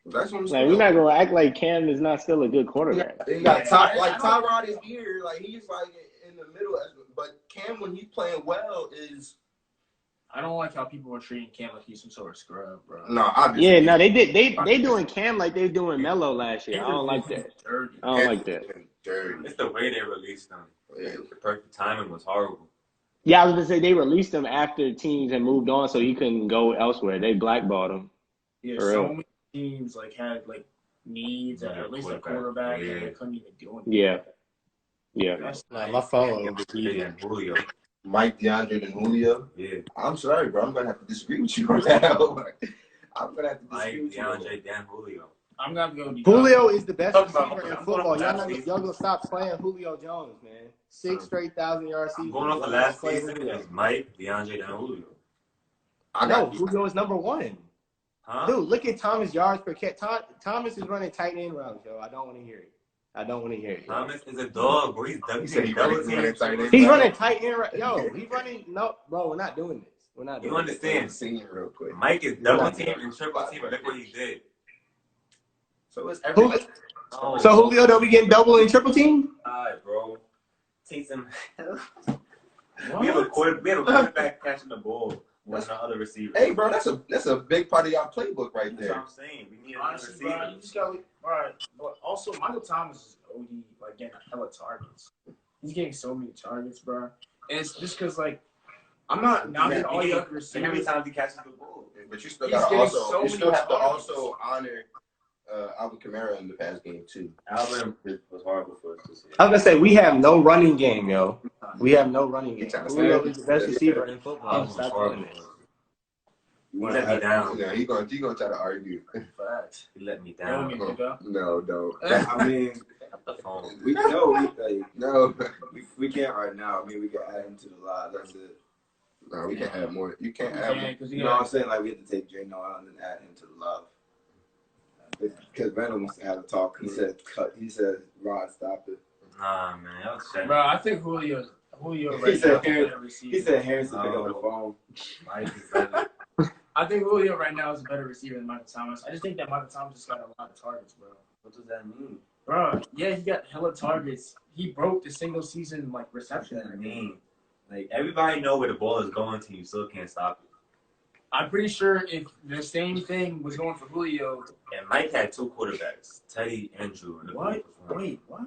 That's what I'm Like saying. we're not gonna act like Cam is not still a good quarterback. You got Tyrod is here, like he's like in the middle. But Cam, when he's playing well, is I don't like how people are treating Cam like he's some sort of scrub, bro. no, obviously. Yeah, no, they doing Cam like they doing Melo last year. I don't like that. Dirty. I don't like that. Dirty. It's the way they released him. Yeah. The perfect timing was horrible. Yeah, I was gonna say they released him after teams had moved on, so he couldn't go elsewhere. They blackballed him. Yeah, For so real. many teams like had like needs at least a Quarterback. quarterback, Yeah. and they couldn't even do anything. Yeah. That's Nah, my phone was eating. And Julio. Mike, DeAndre, and Julio. Yeah. I'm sorry, bro. I'm gonna have to disagree with you on that. I'm gonna have to Mike, disagree with you. DeAndre, Dan Julio. I'm gonna go. Julio is the best Talking about- receiver in I'm going football. off last Y'all gonna stop playing Julio Jones, man. 6 straight 1,000-yard seasons. Going off the last Play season, Julio. it was Mike, DeAndre, Dan Julio. No, Julio is number one. Huh? Dude, look at Thomas yards per catch. Thomas is running tight end routes, yo. I don't want to hear it. Thomas is a dog, bro. He said he running tight end. He's running tight end. Yo, he's running. No, bro, we're not doing this. We're not You doing this. understand? Sing it real quick. Mike is double team and triple team, and look what he did. So it's every. Oh, So Julio, don't be getting double and triple team? God, bro. Taysom. We have a quarterback catching the ball with the other receiver. Hey, bro, that's a big part of y'all playbook right That's there. what I'm saying. We need a Honestly, receiver. bro, you just got right. But also, Michael Thomas is OD, like getting hella targets. He's getting so many targets, bro. And it's just because, like, I'm not knocking all young How many receivers. times he catches the ball? But you still He's gotta getting also so you still many have to targets. also honor Alvin Kamara in the pass game too. Alvin was horrible for us this year. I was gonna say we have no running game, yo. We have no running game. trying to Julio say- is the best receiver in football. Alvin was Stop horrible doing for this. us. He let me down. Yeah, he gonna try to argue. Facts. He let me That down. would be good, though. No, don't. I mean, Up the phone. we know No, we can't right now. I mean, we can add him to the lot. That's it. no, we can't have more. You can't have. Yeah, because You know what I'm saying? Like we have to take Drano out and then add him to the lot. Because Randall wants to have a talk. He said, "Cut." He said, "Rod, stop it." Nah, man. That was shit. Bro, I think Julio He right said now is a Harris- better receiver. He said Harrison pick up the phone. Mike is better. I think Julio right now is a better receiver than Michael Thomas. I just think that Michael Thomas just got a lot of targets, bro. What does that mean? Bro, yeah, he got hella targets. He broke the single season like What reception. does that mean? Like, everybody know where the ball is going to. You still can't stop it. I'm pretty sure if the same thing was going for Julio. And Mike had two quarterbacks, Teddy and Drew. And What? Wait, what?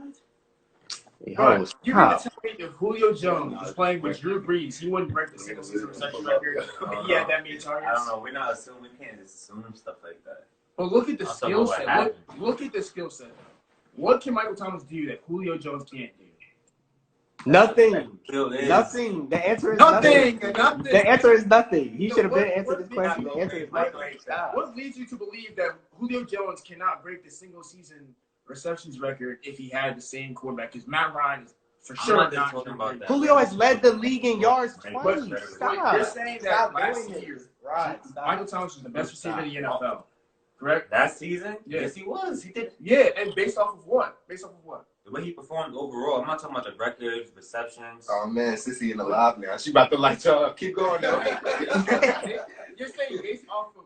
Yo, Bro, you mean to stop. tell me if Julio Jones was playing with Drew Brees, he wouldn't break the single season reception record? He had that many targets. I don't know. We're not assuming. We can't just assume stuff like that. But look at the I'll tell skill you what set. happened. Look at the skill set. What can Michael Thomas do that Julio Jones can't do? Nothing. Kill is. Nothing. The answer is Nothing. nothing. Nothing. The answer is nothing. He So should have been what- answered what this question. leads- The answer is Mike nothing. likes Stop. What leads you to believe that Julio Jones cannot break the single season receptions record if he had the same quarterback? Because Matt Ryan is for I'm sure not not just talking about that. Julio has led the league in yards But- twice. But you're Stop. saying that Stop last doing year, this. Right. Stop. Michael Thomas was the best receiver Stop. in the NFL, correct? That season? Yeah. Yes, he was. He did. Yeah, and based off of what? Based off of what? The way he performed overall. I'm not talking about the records, receptions. Oh man, Sissy in the live now. She about to light y'all up. Keep going though. You're saying based off of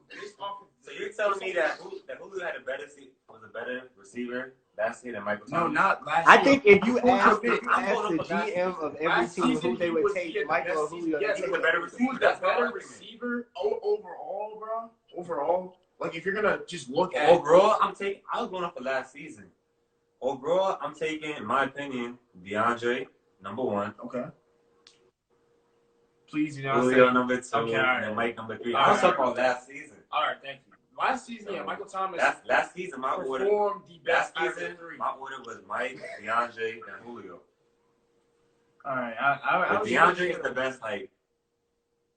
So you're telling me that Julio had was a better receiver last year than Michael no, Thomas? not last I year. think if you I'm ask going the up last GM of every Last team season, who they he would was- he take, had the Michael or best Julio, season. Yes, they he was take the better Julio. Who's the That's my better argument. receiver overall, bro? Overall, like if you're gonna just look at Overall, I was going off of last season. Overall, I'm taking, in my opinion, DeAndre, number one. Okay. Please do not Julio, say. number two. Okay, all right. And Mike, number three. All I was right. talking about last season. All right, thank you. Last season, yeah, Michael Thomas Last season, my order. performed the best Last out of the season, three. my order was Mike, DeAndre, and Julio. All right, I But was DeAndre is the best, like,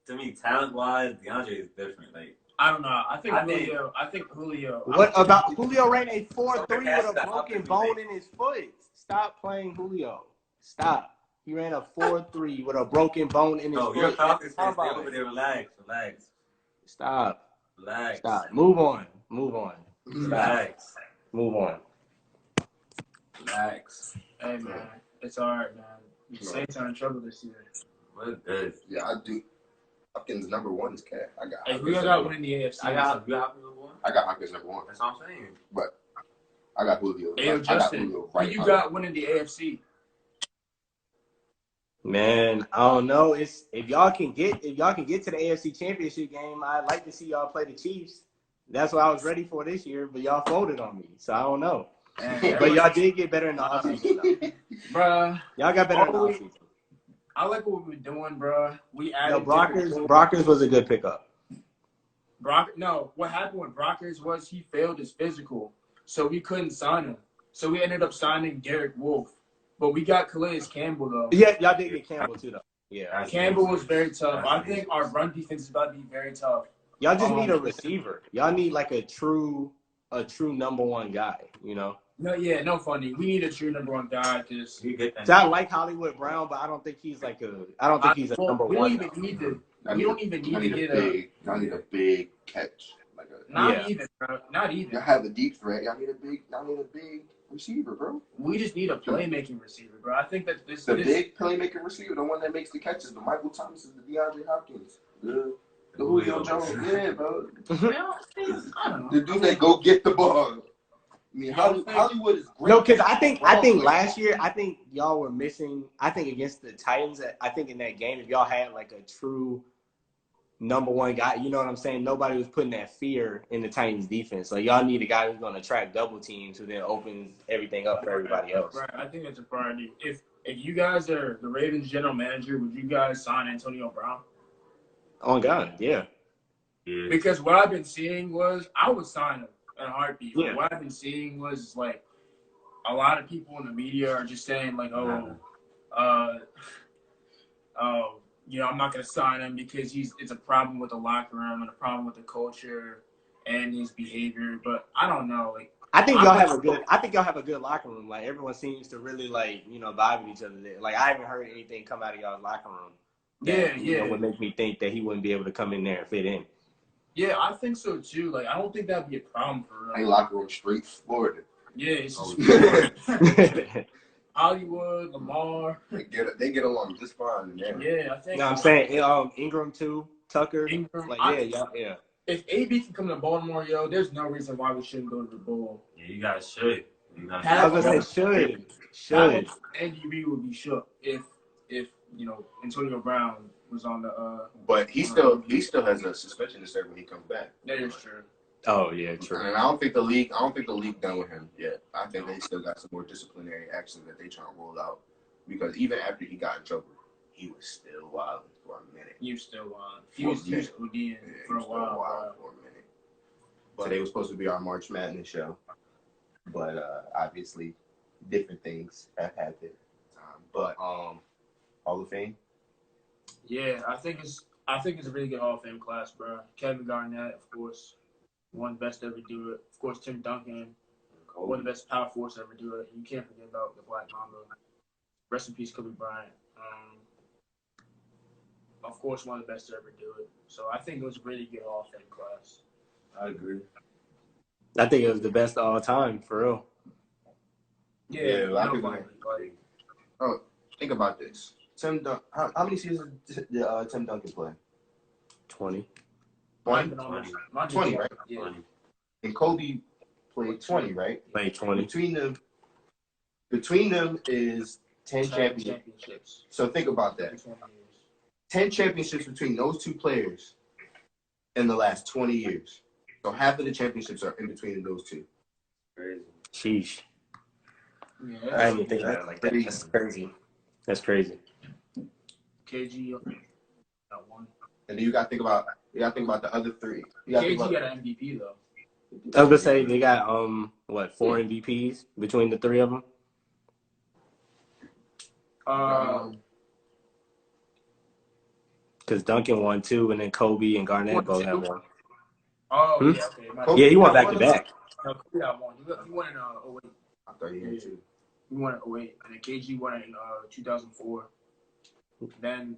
to me, talent-wise, DeAndre is different. Like, I don't know. I think I think- Julio. What about Julio ran a 4.3 That's with a the broken opposite bone thing. in his foot? Stop playing Julio. Stop. He ran a 4.3 with a broken bone in his no, foot. your Falcons fans, stay Combine. over there. Relax. Stop. Relax. Stop. Move on. Move on. Relax. Move on. Relax. Hey man, it's all right, man. The Saints are in trouble this year. We're good. Yeah, I do. Hopkins number one is cat. I got. Hey, Hopkins who y'all number got one. winning the AFC? You got number one? I got Hopkins number one. That's what I'm saying. I got Julio. Hey, yo, I got Justin, Julio who right. you got winning the AFC? Man, I don't know. It's if y'all can get to the AFC Championship game, I'd like to see y'all play the Chiefs. That's what I was ready for this year, but y'all folded on me, so I don't know. But y'all did get better in the offseason, though. Bruh, Y'all got better in the offseason. I like what we've been doing, bruh. We added No, different- Brockers was a good pickup. No, what happened with Brockers was he failed his physical, so we couldn't sign him. So we ended up signing Garrett Wolf, but we got Calais Campbell though. Yeah, y'all did get Campbell too, though. Yeah, Campbell was very tough. I think our run defense is about to be very tough. y'all just need a receiver. Y'all need like a true number one guy. You know. No funny. We need a true number one guy because You get that. So I like Hollywood Brown, but I don't think he's a number we one. don't even need to. I We need don't a- even I need to need get a a. big. I need a big catch. Like a. Not Yeah. even, bro. Not even. Y'all have a deep threat. Y'all need a big receiver, bro. We just need a playmaking receiver, bro. I think that this. The big playmaker receiver, the one that makes the catches. The Michael Thomas is the DeAndre Hopkins. The Julio Jones. Yeah, bro. I don't know. The dude that go get the ball. I mean, Hollywood is great. No, because I think last year, I think y'all were missing. I think against the Titans, I think in that game, if y'all had like a true number one guy, you know what I'm saying? Nobody was putting that fear in the Titans defense. Like y'all need a guy who's going to track double teams, who then opens everything up for everybody else. Right, I think that's a priority. If you guys are the Ravens general manager, would you guys sign Antonio Brown? On God, yeah. Because what I've been seeing was I would sign him in a heartbeat. Yeah. What I've been seeing was like a lot of people in the media are just saying like, you know, I'm not gonna sign him because it's a problem with the locker room and a problem with the culture and his behavior. But I don't know. Like I think y'all have a good locker room. Like everyone seems to really like, you know, vibe with each other there. Like I haven't heard anything come out of y'all's locker room that, you know, would make me think that he wouldn't be able to come in there and fit in. Yeah, I think so too. Like I don't think that'd be a problem for Ain't locker room straight Florida. Yeah, it's just Hollywood, Lamar. They get along just fine. Yeah, I think. No, I'm saying Ingram too, Tucker. Ingram, like yeah. If AB can come to Baltimore, yo, there's no reason why we shouldn't go to the Bowl. Yeah, you guys should. I was gonna say should. NDB would be shook if you know Antonio Brown was on the. But he still has a suspension to serve when he comes back. That is true. Oh yeah, true. And I don't think the league done with him yet. I think they still got some more disciplinary actions that they trying to roll out. Because even after he got in trouble, he was still wild for a minute. He was still wild. He was ODing for a while. For a minute. But today was supposed to be our March Madness show, but obviously different things have happened. But Hall of Fame. Yeah, I think it's a really good Hall of Fame class, bro. Kevin Garnett, of course. One of the best to ever do it. Of course, Tim Duncan, one of the best power forwards to ever do it. You can't forget about the Black Mamba. Rest in peace, Kobe Bryant. Of course, one of the best to ever do it. So I think it was a really good Hall of Fame class. I agree. I think it was the best of all time, for real. Yeah, I think think about this. How many seasons did Tim Duncan play? 20. 20, right? Yeah. 20. And Kobe played 20, right? Played 20. Between them is 10 championships. So think about that. 10 championships between those two players in the last 20 years. So half of the championships are in between those two. Crazy. Sheesh. Yeah, I didn't even think about it like that. That's crazy. That's crazy. KG got one. And then you got to think about the other three. KG got an MVP though. I was gonna say they got 4 MVPs between the three of them. Because Duncan won 2, and then Kobe and Garnett both have 1. Oh, yeah, okay. Yeah, he won back to back. No, Kobe got 1. He won in 08. I thought he had 2. He won in 08, and then KG won in 2004. Then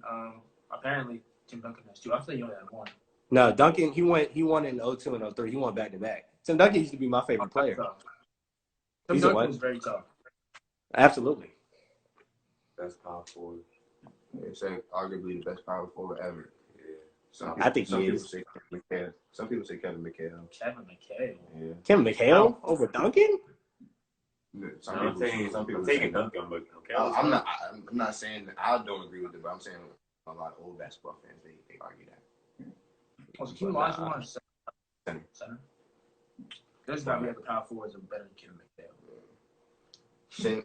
apparently Tim Duncan has 2. I thought he only had 1. No, Duncan he won in 02 and 03. He won back to back. Tim Duncan used to be my favorite player. Tim Duncan was very tough. Absolutely. Best power forward. Yeah, saying arguably the best power forward ever. Yeah. I think he is. Some people say Kevin McHale. Kevin McHale. Yeah. Kevin McHale over Duncan? Some people taking Duncan, but okay. I'm not saying that I don't agree with it, but I'm saying a lot of old basketball fans they argue that. Was Keem Olajuwon center? There's got to be other power forwards that are better than Kevin McHale.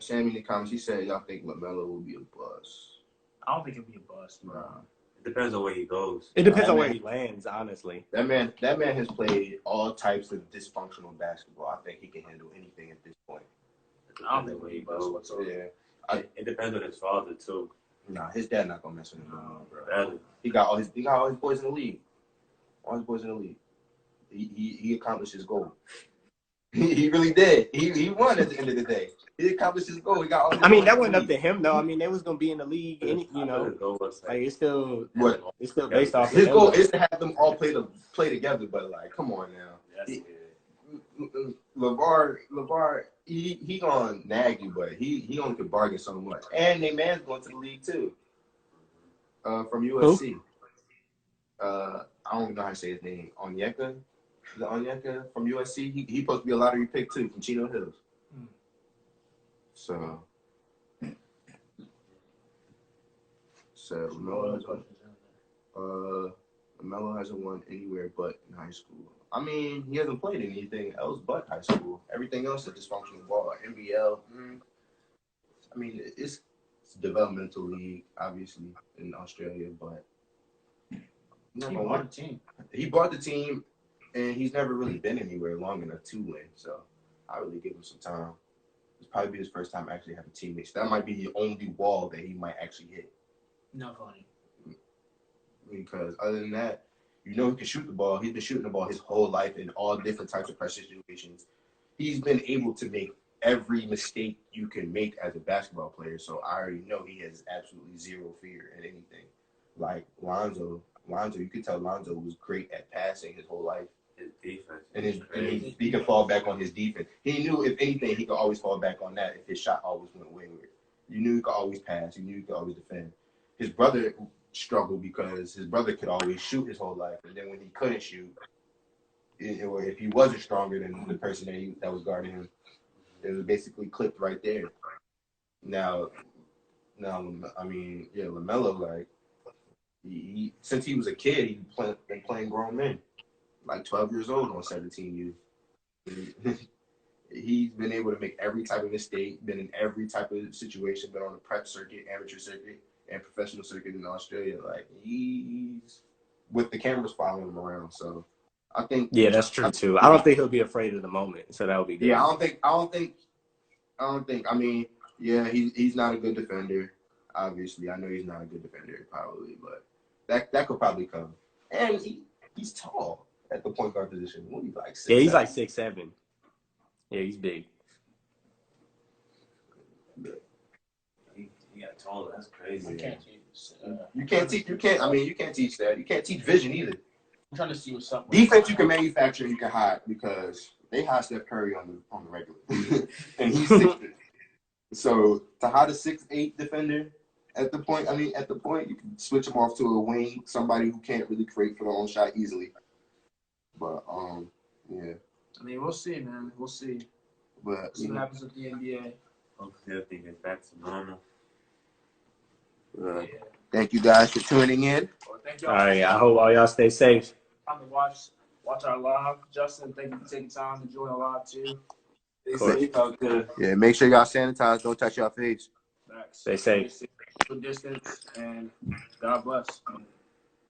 Sammy in the comments, he said y'all think LaMelo will be a bust. I don't think it'll be a bust, bro. It depends on where he goes. It depends on where he lands, honestly. That man has played all types of dysfunctional basketball. I think he can handle anything at this point. I don't think where he goes whatsoever. Yeah. It depends on his father too. Nah, his dad not gonna mess with him no more, bro. Badly. He got all his boys in the league. All his boys in the league. He accomplished his goal. He really did. He won at the end of the day. He accomplished his goal. He got all his that wasn't up to him though. I mean, they was gonna be in the league, like it's still based off. His goal is to have them all play together. But like, come on now. LeVar, he gonna nag you, but he only can bargain so much. And their man's going to the league too. From USC. I don't even know how to say his name. Onyeka. the Onyeka from USC. He supposed to be a lottery pick too from Chino Hills. So LaMelo hasn't won anywhere but in high school. I mean, he hasn't played anything else but high school. Everything else is dysfunctional ball. NBL. I mean, it's a developmental league, obviously, in Australia, but He bought the team. He bought the team, and he's never really been anywhere long enough to win. So I really give him some time. It's probably be his first time actually having teammates. That might be the only wall that he might actually hit. No funny. Because other than that, you know he can shoot the ball. He's been shooting the ball his whole life in all different types of pressure situations. He's been able to make every mistake you can make as a basketball player. So I already know he has absolutely zero fear in anything. Like Lonzo, you could tell Lonzo was great at passing his whole life. His defense. And he could fall back on his defense. He knew if anything, he could always fall back on that if his shot always went wayward. You knew he could always pass. You knew he could always defend. His brother struggled because his brother could always shoot his whole life. And then when he couldn't shoot, or if he wasn't stronger than the person that was guarding him, it was basically clipped right there. Now, I mean, yeah, LaMelo, like, since he was a kid, he's been playing grown men, like 12 years old on 17U. He's been able to make every type of mistake, been in every type of situation, been on the prep circuit, amateur circuit, and professional circuit in Australia. Like, he's with the cameras following him around. So I think that's true too. I don't think he'll be afraid of the moment, so that would be good. Yeah, I don't think. I mean, yeah, he's not a good defender. Obviously, I know he's not a good defender, probably, but that could probably come. And he's tall at the point guard position. What he's like? 6'7"? Yeah, he's like 6'7". Yeah, he's big. He got taller. That's crazy. You can't teach that. You can't teach vision either. I'm trying to see what's up. Defense you can manufacture and you can hide because they hide Steph Curry on the regular, and he's 6'3". So to hide a 6'8" defender at the point you can switch him off to a wing, somebody who can't really create for their own shot easily. But yeah. I mean, we'll see, man. We'll see. But See what happens with the NBA. Hopefully everything gets back to normal. Yeah. Thank you guys for tuning in. Well, thank All y'all. right, I hope all y'all stay safe. Time to watch our live. Justin, thank you for taking time to join the live too. Yeah, make sure y'all sanitize. Don't touch your face. Thanks. Stay safe. Good distance, and God bless.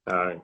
All right.